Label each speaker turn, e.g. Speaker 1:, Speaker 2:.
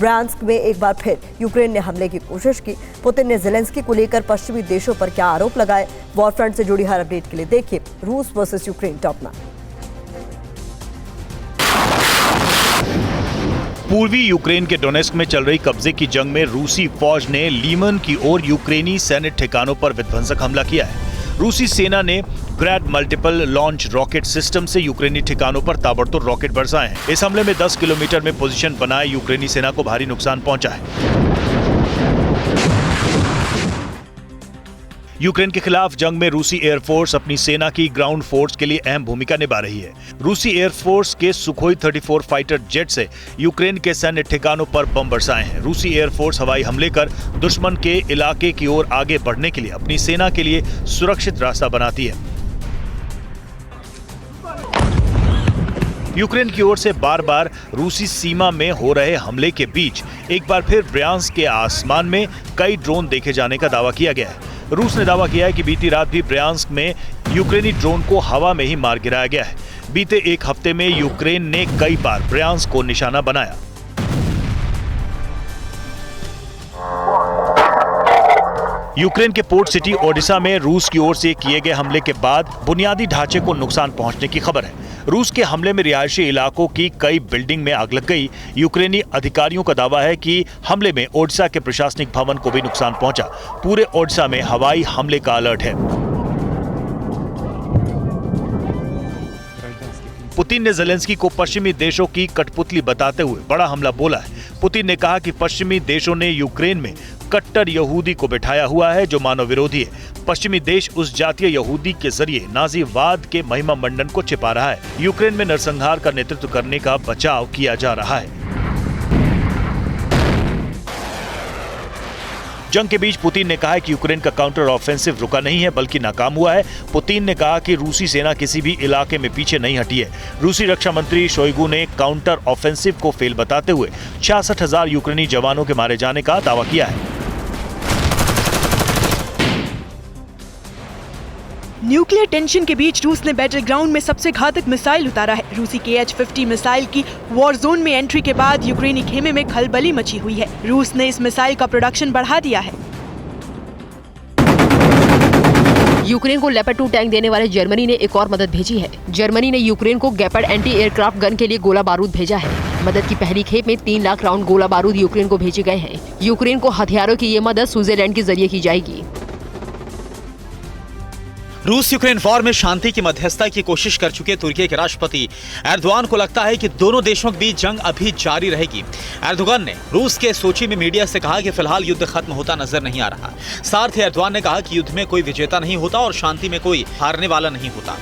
Speaker 1: Bryansk में एक बार फिर यूक्रेन ने हमले की कोशिश की। पुतिन ने ज़ेलेंस्की को लेकर पश्चिमी देशों पर क्या आरोप लगाए, वॉर फ्रंट से जुड़ी हर अपडेट के लिए देखिए रूस वर्सेस यूक्रेन टॉप 9।
Speaker 2: पूर्वी यूक्रेन के डोनेस्क में चल रही कब्जे की जंग में रूसी फौज ने लीमन की ओर यूक्रेनी सैन्य ठिकानों पर विध्वंसक हमला किया है। रूसी सेना ने ग्रैड मल्टीपल लॉन्च रॉकेट सिस्टम से यूक्रेनी ठिकानों पर ताबड़तोड़ रॉकेट बरसाए हैं। इस हमले में 10 किलोमीटर में पोजीशन बनाए यूक्रेनी सेना को भारी नुकसान पहुंचा है। यूक्रेन के खिलाफ जंग में रूसी एयरफोर्स अपनी सेना की ग्राउंड फोर्स के लिए अहम भूमिका निभा रही है। रूसी एयरफोर्स के सुखोई 34 फाइटर जेट से यूक्रेन के सैन्य ठिकानों पर बम बरसाए हैं। रूसी एयरफोर्स हवाई हमले कर दुश्मन के इलाके की ओर आगे बढ़ने के लिए अपनी सेना के लिए सुरक्षित रास्ता बनाती है। यूक्रेन की ओर से बार बार रूसी सीमा में हो रहे हमले के बीच एक बार फिर ब्रियांस्क के आसमान में कई ड्रोन देखे जाने का दावा किया गया है। रूस ने दावा किया है कि बीती रात भी ब्रियांस्क में यूक्रेनी ड्रोन को हवा में ही मार गिराया गया है। बीते एक हफ्ते में यूक्रेन ने कई बार ब्रियांस्क को निशाना बनाया। यूक्रेन के पोर्ट सिटी ओडेसा में रूस की ओर से किए गए हमले के बाद बुनियादी ढांचे को नुकसान पहुंचने की खबर है। रूस के हमले में रिहायशी इलाकों की कई बिल्डिंग में आग लग गई। यूक्रेनी अधिकारियों का दावा है कि हमले में ओडेसा के प्रशासनिक भवन को भी नुकसान पहुंचा। पूरे ओडेसा में हवाई हमले का अलर्ट है। पुतिन ने ज़ेलेंस्की को पश्चिमी देशों की कठपुतली बताते हुए बड़ा हमला बोला है। पुतिन ने कहा कि पश्चिमी देशों ने यूक्रेन में कट्टर यहूदी को बिठाया हुआ है जो मानव विरोधी है। पश्चिमी देश उस जातीय यहूदी के जरिए नाजीवाद के महिमा मंडन को छिपा रहा है। यूक्रेन में नरसंहार का नेतृत्व करने का बचाव किया जा रहा है। जंग के बीच पुतिन ने कहा है कि यूक्रेन का काउंटर ऑफेंसिव रुका नहीं है बल्कि नाकाम हुआ है। पुतिन ने कहा कि रूसी सेना किसी भी इलाके में पीछे नहीं हटी है। रूसी रक्षा मंत्री शोइगु ने काउंटर ऑफेंसिव को फेल बताते हुए 66,000 यूक्रेनी जवानों के मारे जाने का दावा किया है।
Speaker 3: न्यूक्लियर टेंशन के बीच रूस ने बैटल ग्राउंड में सबसे घातक मिसाइल उतारा है। रूसी KH-50 मिसाइल की वॉर जोन में एंट्री के बाद यूक्रेनी खेमे में खलबली मची हुई है। रूस ने इस मिसाइल का प्रोडक्शन बढ़ा दिया है।
Speaker 4: यूक्रेन को लेपर्ड 2 टैंक देने वाले जर्मनी ने एक और मदद भेजी है। जर्मनी ने यूक्रेन को गेपर्ड एंटी एयरक्राफ्ट गन के लिए गोला बारूद भेजा है। मदद की पहली खेप में 3 लाख राउंड गोला बारूद यूक्रेन को भेजे गए हैं। यूक्रेन को हथियारों की ये मदद स्विट्जरलैंड के जरिए की जाएगी।
Speaker 5: रूस यूक्रेन वॉर में शांति की मध्यस्थता की कोशिश कर चुके तुर्की के राष्ट्रपति एर्दोगान को लगता है कि दोनों देशों के बीच जंग अभी जारी रहेगी। एर्दोगान ने रूस के सोची में मीडिया से कहा कि फिलहाल युद्ध खत्म होता नजर नहीं आ रहा। साथ ही एर्दोगान ने कहा कि युद्ध में कोई विजेता नहीं होता और शांति में कोई हारने वाला नहीं होता।